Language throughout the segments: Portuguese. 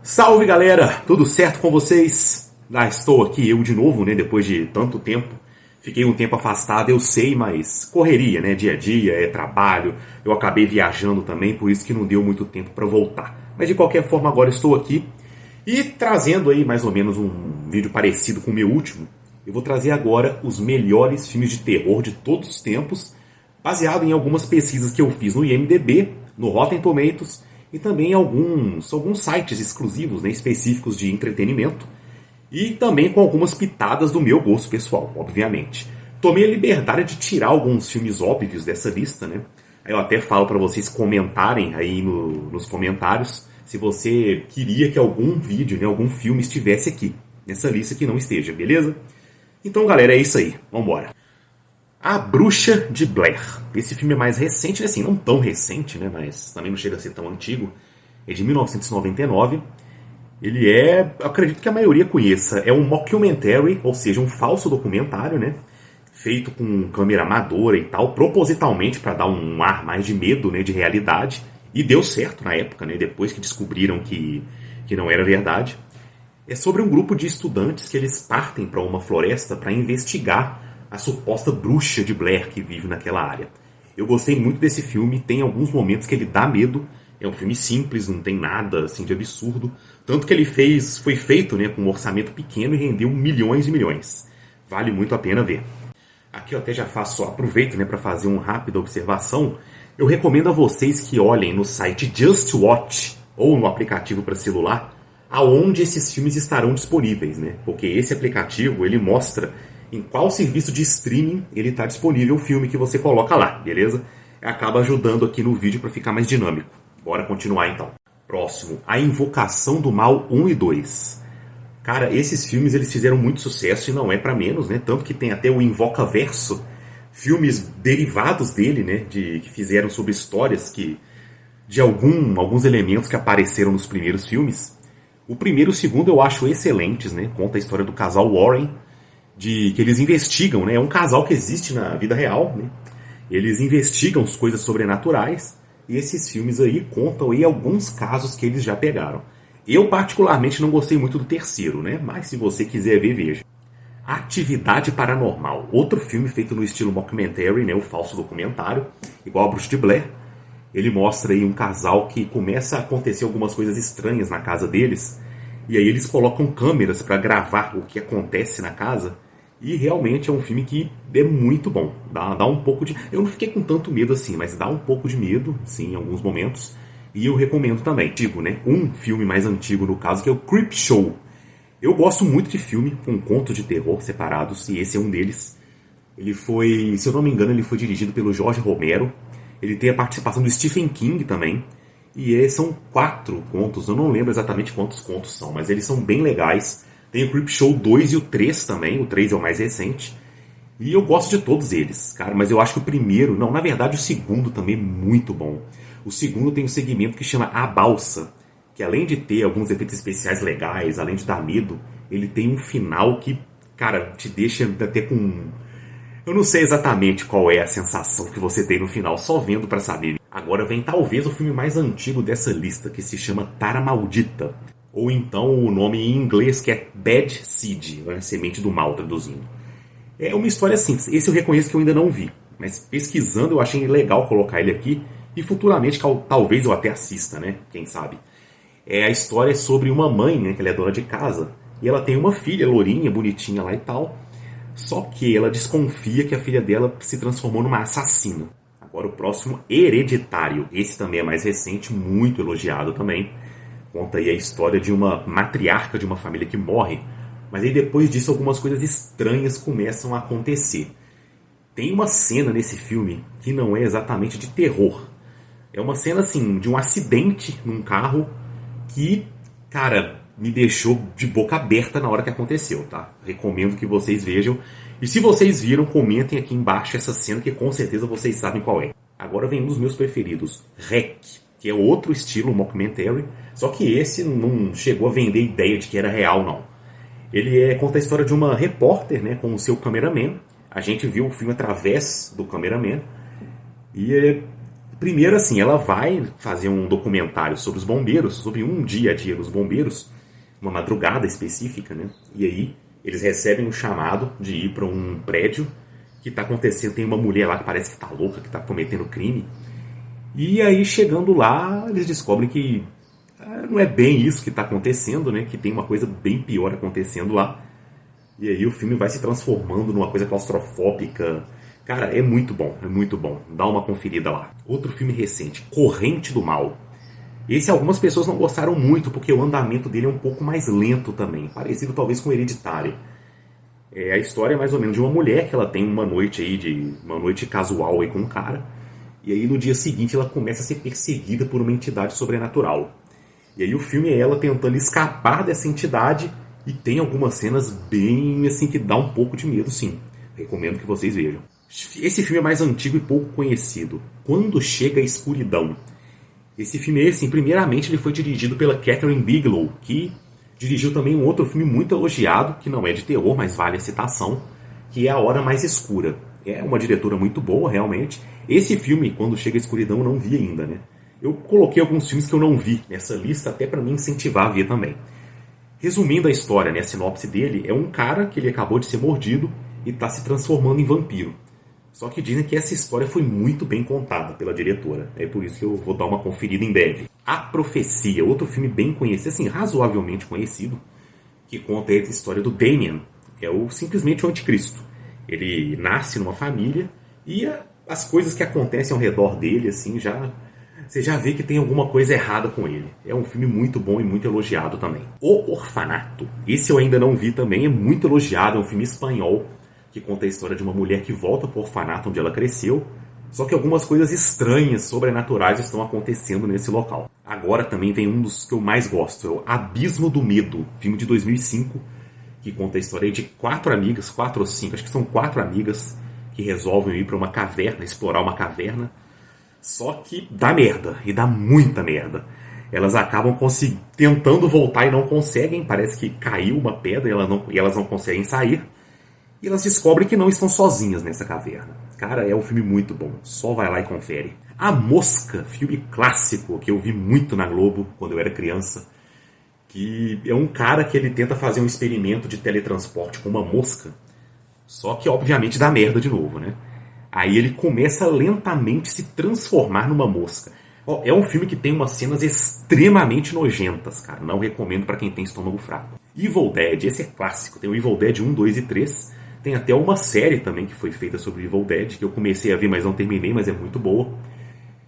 Salve galera, tudo certo com vocês? Estou aqui eu de novo, né? Depois de tanto tempo. Fiquei um tempo afastado, eu sei, mas correria, né? Dia a dia, é trabalho. Eu acabei viajando também, por isso que não deu muito tempo para voltar. Mas de qualquer forma, agora estou aqui e trazendo aí mais ou menos um vídeo parecido com o meu último. Eu vou trazer agora os melhores filmes de terror de todos os tempos, baseado em algumas pesquisas que eu fiz no IMDb, no Rotten Tomatoes e também alguns sites exclusivos, né, específicos de entretenimento e também com algumas pitadas do meu gosto pessoal, obviamente. Tomei a liberdade de tirar alguns filmes óbvios dessa lista, né? Eu até falo para vocês comentarem aí nos comentários se você queria que algum vídeo, né, algum filme estivesse aqui nessa lista que não esteja, beleza? Então, galera, é isso aí. Vambora. A Bruxa de Blair. Esse filme é mais recente, assim, não tão recente, né, mas também não chega a ser tão antigo. É de 1999. Ele é, acredito que a maioria conheça, é um mockumentary, ou seja, um falso documentário, né, feito com câmera amadora e tal, propositalmente para dar um ar mais de medo, né, de realidade. E deu certo na época, né, depois que descobriram que não era verdade. É sobre um grupo de estudantes que eles partem para uma floresta para investigar a suposta bruxa de Blair que vive naquela área. Eu gostei muito desse filme, tem alguns momentos que ele dá medo. É um filme simples, não tem nada assim de absurdo. Tanto que ele foi feito, né, com um orçamento pequeno e rendeu milhões e milhões. Vale muito a pena ver. Aqui eu até já aproveito, né, para fazer uma rápida observação. Eu recomendo a vocês que olhem no site Just Watch ou no aplicativo para celular aonde esses filmes estarão disponíveis, né? Porque esse aplicativo ele mostra em qual serviço de streaming ele está disponível o filme que você coloca lá, beleza? Acaba ajudando aqui no vídeo para ficar mais dinâmico. Bora continuar então. Próximo, A Invocação do Mal 1 e 2. Cara, esses filmes eles fizeram muito sucesso e não é para menos, né? Tanto que tem até o Invocaverso, filmes derivados dele, né? Que fizeram sobre histórias de alguns elementos que apareceram nos primeiros filmes. O primeiro e o segundo eu acho excelentes, né? Conta a história do casal Warren, que eles investigam, né? É um casal que existe na vida real, né? Eles investigam as coisas sobrenaturais e esses filmes aí contam aí alguns casos que eles já pegaram. Eu particularmente não gostei muito do terceiro, né? Mas se você quiser ver, veja. Atividade Paranormal, outro filme feito no estilo mockumentary, né? O falso documentário, igual a Bruxa de Blair. Ele mostra aí um casal que começa a acontecer algumas coisas estranhas na casa deles. E aí eles colocam câmeras para gravar o que acontece na casa. E realmente é um filme que é muito bom. Dá um pouco de... Eu não fiquei com tanto medo assim, mas dá um pouco de medo, sim, em alguns momentos. E eu recomendo também. Antigo, né? Um filme mais antigo, no caso, que é o Creepshow. Eu gosto muito de filme com contos de terror separados, e esse é um deles. Ele foi, se eu não me engano, ele foi dirigido pelo Jorge Romero. Ele tem a participação do Stephen King também. E são 4 contos, eu não lembro exatamente quantos contos são, mas eles são bem legais. Tem o Creepshow 2 e o 3 também, o 3 é o mais recente. E eu gosto de todos eles, cara, mas eu acho que o primeiro, não, na verdade o segundo também é muito bom. O segundo tem um segmento que chama A Balsa, que além de ter alguns efeitos especiais legais, além de dar medo, ele tem um final que, cara, te deixa até com... Eu não sei exatamente qual é a sensação que você tem no final, só vendo pra saber. Agora vem talvez o filme mais antigo dessa lista, que se chama Tara Maldita. Ou então o nome em inglês que é Bad Seed, né? Semente do Mal, traduzindo. É uma história simples. Esse eu reconheço que eu ainda não vi. Mas pesquisando eu achei legal colocar ele aqui. E futuramente talvez eu até assista, né? Quem sabe. A história é sobre uma mãe, né? Que ela é dona de casa. E ela tem uma filha lourinha, bonitinha lá e tal. Só que ela desconfia que a filha dela se transformou numa assassina. Agora o próximo, Hereditário. Esse também é mais recente, muito elogiado também. Conta aí a história de uma matriarca de uma família que morre. Mas aí depois disso algumas coisas estranhas começam a acontecer. Tem uma cena nesse filme que não é exatamente de terror. É uma cena assim, de um acidente num carro que, cara, me deixou de boca aberta na hora que aconteceu, tá? Recomendo que vocês vejam. E se vocês viram, comentem aqui embaixo essa cena que com certeza vocês sabem qual é. Agora vem um dos meus preferidos, REC, que é outro estilo mockumentary, só que esse não chegou a vender ideia de que era real, não. Ele conta a história de uma repórter, né, com o seu cameraman. A gente viu o filme através do cameraman. E Primeiro, assim, ela vai fazer um documentário sobre os bombeiros, sobre um dia a dia dos bombeiros, uma madrugada específica, né? E aí eles recebem um chamado de ir para um prédio que está acontecendo, tem uma mulher lá que parece que está louca, que está cometendo crime. E aí, chegando lá, eles descobrem que não é bem isso que está acontecendo, né? Que tem uma coisa bem pior acontecendo lá. E aí o filme vai se transformando numa coisa claustrofóbica. Cara, é muito bom, é muito bom. Dá uma conferida lá. Outro filme recente, Corrente do Mal. Esse algumas pessoas não gostaram muito, porque o andamento dele é um pouco mais lento também. Parecido talvez com Hereditário. É a história mais ou menos de uma mulher que ela tem uma noite aí, uma noite casual aí com um cara. E aí no dia seguinte ela começa a ser perseguida por uma entidade sobrenatural. E aí o filme é ela tentando escapar dessa entidade e tem algumas cenas bem assim que dá um pouco de medo, sim. Recomendo que vocês vejam. Esse filme é mais antigo e pouco conhecido. Quando Chega a Escuridão. Esse filme, assim, primeiramente ele foi dirigido pela Catherine Bigelow, que dirigiu também um outro filme muito elogiado, que não é de terror, mas vale a citação, que é A Hora Mais Escura. É uma diretora muito boa, realmente. Esse filme, Quando Chega a Escuridão, eu não vi ainda, né? Eu coloquei alguns filmes que eu não vi nessa lista, até para me incentivar a ver também. Resumindo a história, né, a sinopse dele, é um cara que ele acabou de ser mordido e está se transformando em vampiro. Só que dizem que essa história foi muito bem contada pela diretora. É por isso que eu vou dar uma conferida em breve. A Profecia, outro filme bem conhecido, assim, razoavelmente conhecido, que conta a história do Damien, que é simplesmente o anticristo. Ele nasce numa família e as coisas que acontecem ao redor dele, assim, você já vê que tem alguma coisa errada com ele. É um filme muito bom e muito elogiado também. O Orfanato. Esse eu ainda não vi também, é muito elogiado, é um filme espanhol que conta a história de uma mulher que volta para o orfanato onde ela cresceu, só que algumas coisas estranhas, sobrenaturais estão acontecendo nesse local. Agora também vem um dos que eu mais gosto, é o Abismo do Medo, filme de 2005, que conta a história de 4 amigas, 4 ou 5, acho que são 4 amigas, que resolvem ir para uma caverna, explorar uma caverna, só que dá merda, e dá muita merda. Elas acabam tentando voltar e não conseguem, parece que caiu uma pedra e elas não conseguem sair. E elas descobrem que não estão sozinhas nessa caverna. Cara, é um filme muito bom. Só vai lá e confere. A Mosca, filme clássico que eu vi muito na Globo quando eu era criança. Que é um cara que ele tenta fazer um experimento de teletransporte com uma mosca. Só que, obviamente, dá merda de novo, né? Aí ele começa a lentamente se transformar numa mosca. É um filme que tem umas cenas extremamente nojentas, cara. Não recomendo pra quem tem estômago fraco. Evil Dead, esse é clássico. Tem o Evil Dead 1, 2 e 3. Tem até uma série também que foi feita sobre Evil Dead, que eu comecei a ver, mas não terminei, mas é muito boa.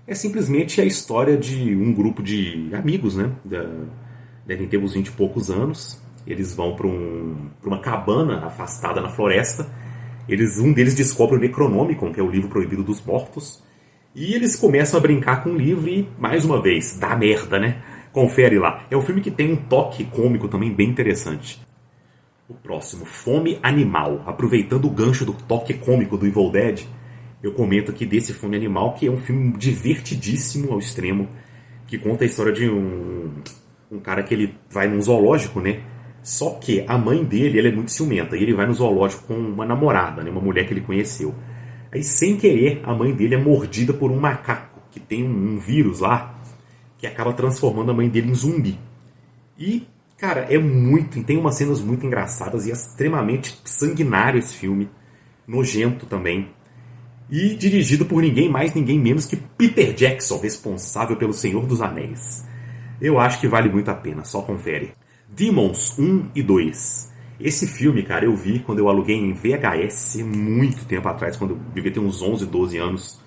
É simplesmente a história de um grupo de amigos, né? Devem ter uns 20 e poucos anos. Eles vão para uma cabana afastada na floresta. Um deles descobre o Necronomicon, que é o livro proibido dos mortos. E eles começam a brincar com o livro e, mais uma vez, dá merda, né? Confere lá. É um filme que tem um toque cômico também bem interessante. O próximo, Fome Animal. Aproveitando o gancho do toque cômico do Evil Dead, eu comento aqui desse Fome Animal, que é um filme divertidíssimo ao extremo, que conta a história de um cara que ele vai num zoológico, né? Só que a mãe dele, ela é muito ciumenta, e ele vai no zoológico com uma namorada, né? Uma mulher que ele conheceu. Aí, sem querer, a mãe dele é mordida por um macaco, que tem um vírus lá, que acaba transformando a mãe dele em zumbi. E, cara, tem umas cenas muito engraçadas e é extremamente sanguinário esse filme. Nojento também. E dirigido por ninguém mais, ninguém menos que Peter Jackson, responsável pelo Senhor dos Anéis. Eu acho que vale muito a pena, só confere. Demons 1 e 2. Esse filme, cara, eu vi quando eu aluguei em VHS muito tempo atrás, quando eu devia ter uns 11, 12 anos.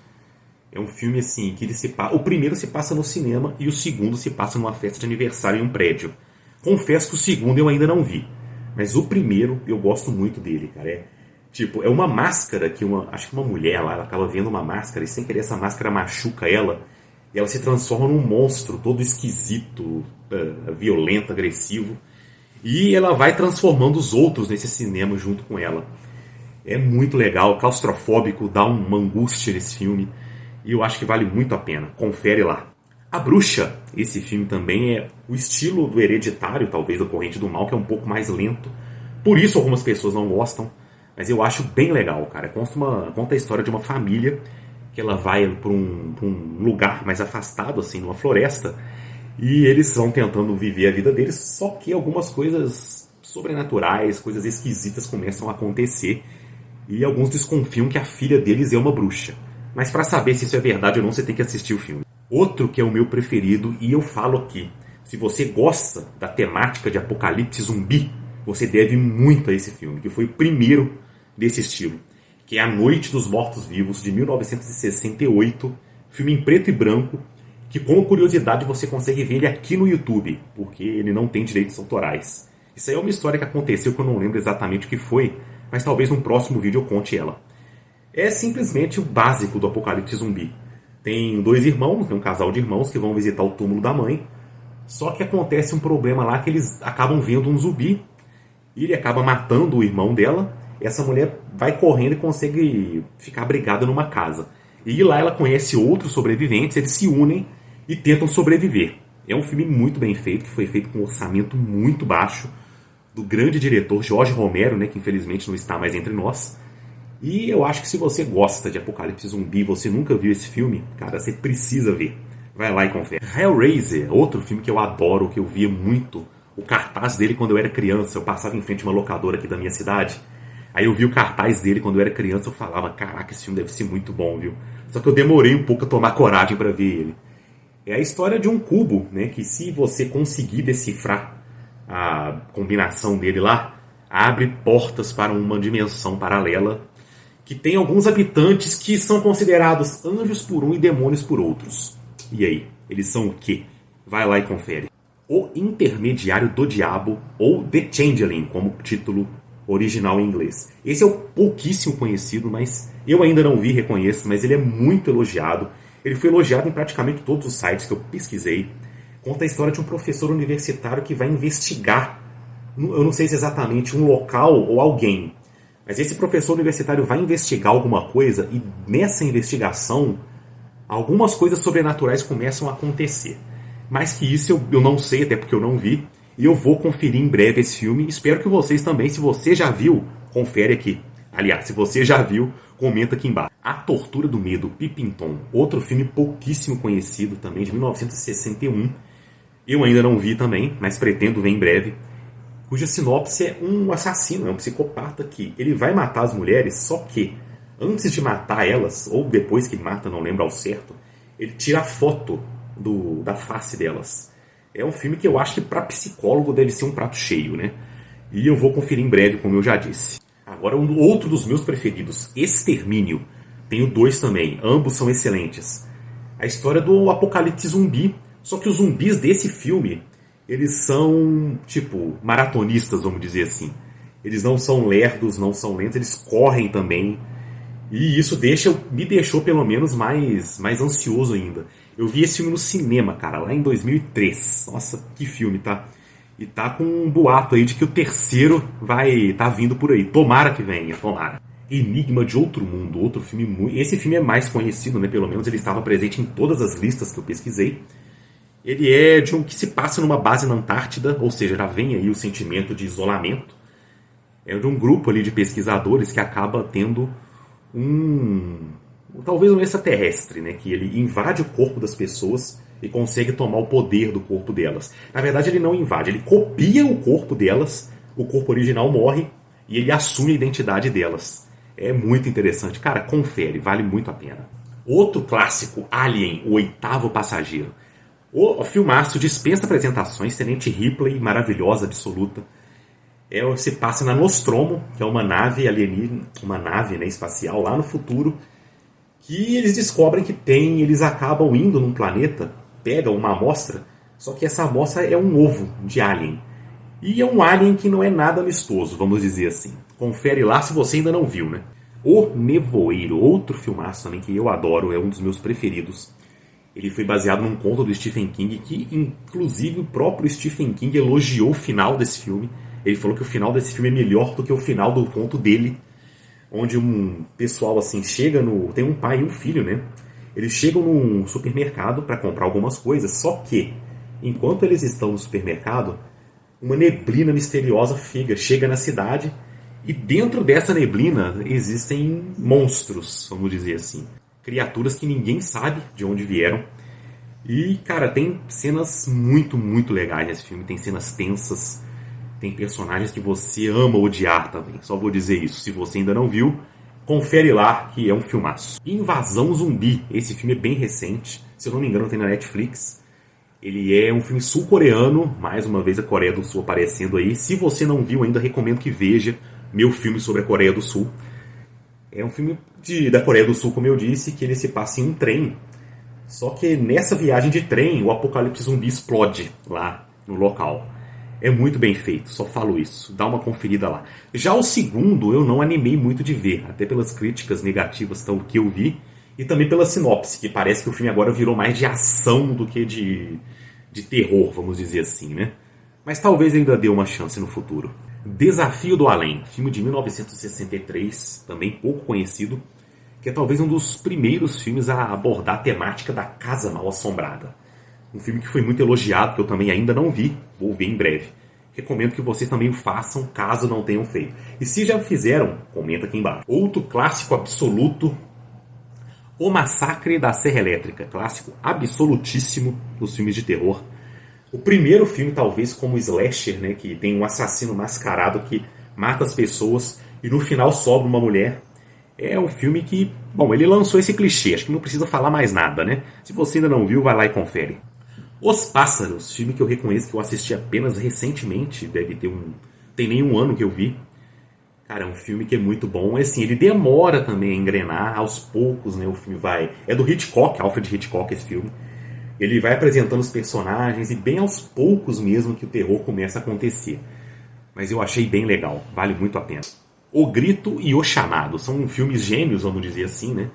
É um filme assim, que o primeiro se passa no cinema e o segundo se passa numa festa de aniversário em um prédio. Confesso que o segundo eu ainda não vi, mas o primeiro eu gosto muito dele, cara. É uma máscara que acho que uma mulher lá, ela acaba vendo uma máscara e sem querer essa máscara machuca ela e ela se transforma num monstro todo esquisito, violento, agressivo. E ela vai transformando os outros nesse cinema junto com ela. É muito legal, claustrofóbico, dá uma angústia nesse filme. E eu acho que vale muito a pena. Confere lá. A Bruxa, esse filme também é o estilo do Hereditário, talvez da Corrente do Mal, que é um pouco mais lento. Por isso algumas pessoas não gostam. Mas eu acho bem legal, cara. Conta a história de uma família que ela vai para um lugar mais afastado, assim, numa floresta, e eles vão tentando viver a vida deles, só que algumas coisas sobrenaturais, coisas esquisitas começam a acontecer, e alguns desconfiam que a filha deles é uma bruxa. Mas para saber se isso é verdade ou não, você tem que assistir o filme. Outro que é o meu preferido, e eu falo aqui, se você gosta da temática de apocalipse zumbi, você deve muito a esse filme, que foi o primeiro desse estilo, que é A Noite dos Mortos-Vivos, de 1968, filme em preto e branco, que como curiosidade você consegue ver ele aqui no YouTube, porque ele não tem direitos autorais. Isso aí é uma história que aconteceu que eu não lembro exatamente o que foi, mas talvez num próximo vídeo eu conte ela. É simplesmente o básico do apocalipse zumbi. Tem dois irmãos, tem um casal de irmãos que vão visitar o túmulo da mãe, só que acontece um problema lá que eles acabam vendo um zumbi e ele acaba matando o irmão dela. Essa mulher vai correndo e consegue ficar abrigada numa casa. E lá ela conhece outros sobreviventes, eles se unem e tentam sobreviver. É um filme muito bem feito, que foi feito com um orçamento muito baixo, do grande diretor Jorge Romero, né, que infelizmente não está mais entre nós. E eu acho que se você gosta de apocalipse zumbi, você nunca viu esse filme, cara, você precisa ver. Vai lá e confere. Hellraiser, outro filme que eu adoro, que eu via muito. O cartaz dele quando eu era criança, eu passava em frente a uma locadora aqui da minha cidade. Aí eu vi o cartaz dele quando eu era criança, eu falava, caraca, esse filme deve ser muito bom, viu? Só que eu demorei um pouco a tomar coragem para ver ele. É a história de um cubo, né, que se você conseguir decifrar a combinação dele lá, abre portas para uma dimensão paralela que tem alguns habitantes que são considerados anjos por um e demônios por outros. E aí, eles são o quê? Vai lá e confere. O Intermediário do Diabo, ou The Changeling, como título original em inglês. Esse é o pouquíssimo conhecido, mas eu ainda não vi, reconheço, mas ele é muito elogiado. Ele foi elogiado em praticamente todos os sites que eu pesquisei. Conta a história de um professor universitário que vai investigar, eu não sei se é exatamente um local ou alguém, mas esse professor universitário vai investigar alguma coisa e nessa investigação algumas coisas sobrenaturais começam a acontecer. Mais que isso eu não sei, até porque eu não vi. E eu vou conferir em breve esse filme. Espero que vocês também, se você já viu, confere aqui. Aliás, se você já viu, comenta aqui embaixo. A Tortura do Medo, Peeping Tom. Outro filme pouquíssimo conhecido também, de 1961. Eu ainda não vi também, mas pretendo ver em breve. Cuja sinopse é um assassino, é um psicopata que ele vai matar as mulheres, só que antes de matar elas, ou depois que mata, não lembro ao certo, ele tira a foto da face delas. É um filme que eu acho que para psicólogo deve ser um prato cheio, né? E eu vou conferir em breve, como eu já disse. Agora, outro dos meus preferidos, Extermínio. Tenho dois também, ambos são excelentes. A história do apocalipse zumbi, só que os zumbis desse filme, eles são, tipo, maratonistas, vamos dizer assim. Eles não são lerdos, não são lentos, eles correm também. E isso me deixou, pelo menos, mais ansioso ainda. Eu vi esse filme no cinema, cara, lá em 2003. Nossa, que filme, tá? E tá com um boato aí de que o terceiro tá vindo por aí. Tomara que venha, tomara. Enigma de Outro Mundo, outro filme esse filme é mais conhecido, né? Pelo menos ele estava presente em todas as listas que eu pesquisei. Ele é de um que se passa numa base na Antártida, ou seja, já vem aí o sentimento de isolamento. É de um grupo ali de pesquisadores que acaba tendo talvez um extraterrestre, né? Que ele invade o corpo das pessoas e consegue tomar o poder do corpo delas. Na verdade, ele não invade, ele copia o corpo delas, o corpo original morre e ele assume a identidade delas. É muito interessante. Cara, confere, vale muito a pena. Outro clássico, Alien, o Oitavo Passageiro. O filmaço dispensa apresentações, Tenente Ripley, maravilhosa, absoluta. Se passa na Nostromo, que é uma nave alienígena, uma nave, né, espacial lá no futuro, que eles descobrem que eles acabam indo num planeta, pegam uma amostra, só que essa amostra é um ovo de alien. E é um alien que não é nada amistoso, vamos dizer assim. Confere lá se você ainda não viu, né? O Nevoeiro, outro filmaço também que eu adoro, é um dos meus preferidos. Ele foi baseado num conto do Stephen King, que inclusive o próprio Stephen King elogiou o final desse filme. Ele falou que o final desse filme é melhor do que o final do conto dele, onde um pessoal assim tem um pai e um filho, né? Eles chegam num supermercado para comprar algumas coisas, só que enquanto eles estão no supermercado, uma neblina misteriosa chega na cidade e dentro dessa neblina existem monstros, vamos dizer assim. criaturas que ninguém sabe de onde vieram. E, cara, tem cenas muito, muito legais nesse filme. Tem cenas tensas, tem personagens que você ama odiar também. Só vou dizer isso, se você ainda não viu, confere lá que é um filmaço. Invasão Zumbi, esse filme é bem recente, se eu não me engano tem na Netflix. Ele é um filme sul-coreano, mais uma vez a Coreia do Sul aparecendo aí. Se você não viu ainda, recomendo que veja meu filme sobre a Coreia do Sul. É um filme da Coreia do Sul, como eu disse, que ele se passa em um trem. Só que nessa viagem de trem, o apocalipse zumbi explode lá no local. É muito bem feito, só falo isso. Dá uma conferida lá. Já o segundo eu não animei muito de ver, até pelas críticas negativas que eu vi, e também pela sinopse, que parece que o filme agora virou mais de ação do que de terror, vamos dizer assim, né? Mas talvez ainda dê uma chance no futuro. Desafio do Além, filme de 1963, também pouco conhecido, que é talvez um dos primeiros filmes a abordar a temática da casa mal-assombrada. Um filme que foi muito elogiado, que eu também ainda não vi, vou ver em breve. Recomendo que vocês também o façam, caso não tenham feito. E se já fizeram, comenta aqui embaixo. Outro clássico absoluto, O Massacre da Serra Elétrica. Clássico absolutíssimo dos filmes de terror. O primeiro filme, talvez, como slasher, né, que tem um assassino mascarado que mata as pessoas e no final sobra uma mulher. É um filme que, bom, ele lançou esse clichê, acho que não precisa falar mais nada, né? Se você ainda não viu, vai lá e confere. Os Pássaros, filme que eu reconheço que eu assisti apenas recentemente, tem nem um ano que eu vi. Cara, é um filme que é muito bom. Assim, ele demora também a engrenar, aos poucos, né? O filme vai... É do Hitchcock, Alfred Hitchcock, esse filme. Ele vai apresentando os personagens e bem aos poucos mesmo que o terror começa a acontecer. Mas eu achei bem legal, vale muito a pena. O Grito e o Chamado são filmes gêmeos, vamos dizer assim, né?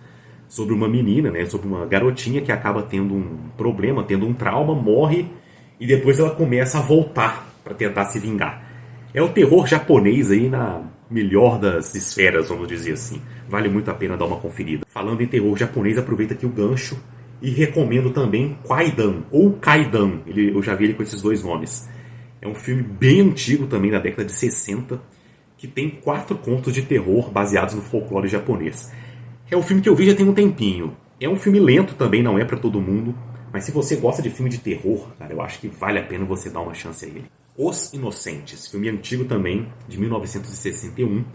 Sobre uma menina, né? Sobre uma garotinha que acaba tendo um problema, tendo um trauma, morre e depois ela começa a voltar para tentar se vingar. É o terror japonês aí na melhor das esferas, vamos dizer assim. Vale muito a pena dar uma conferida. Falando em terror japonês, aproveita aqui o gancho e recomendo também Kwaidan, ou Kaidan. Eu já vi ele com esses dois nomes. É um filme bem antigo também, da década de 60, que tem 4 contos de terror baseados no folclore japonês. É um filme que eu vi já tem um tempinho. É um filme lento também, não é pra todo mundo. Mas se você gosta de filme de terror, cara, eu acho que vale a pena você dar uma chance a ele. Os Inocentes, filme antigo também, de 1961,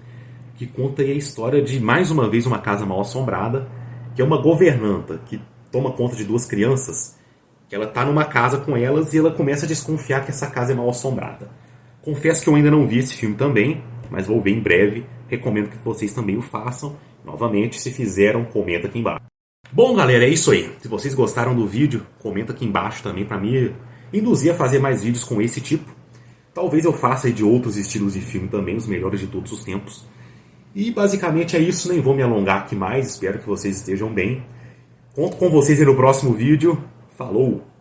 que conta aí a história de, mais uma vez, uma casa mal assombrada, que é uma governanta que toma conta de 2 crianças, que ela tá numa casa com elas e ela começa a desconfiar que essa casa é mal assombrada. Confesso que eu ainda não vi esse filme também, mas vou ver em breve. Recomendo que vocês também o façam. Novamente, se fizeram, comenta aqui embaixo. Bom, galera, é isso aí. Se vocês gostaram do vídeo, comenta aqui embaixo também para me induzir a fazer mais vídeos com esse tipo. Talvez eu faça de outros estilos de filme também, os melhores de todos os tempos. E basicamente é isso, nem vou me alongar aqui mais. Espero que vocês estejam bem. Conto com vocês aí no próximo vídeo. Falou!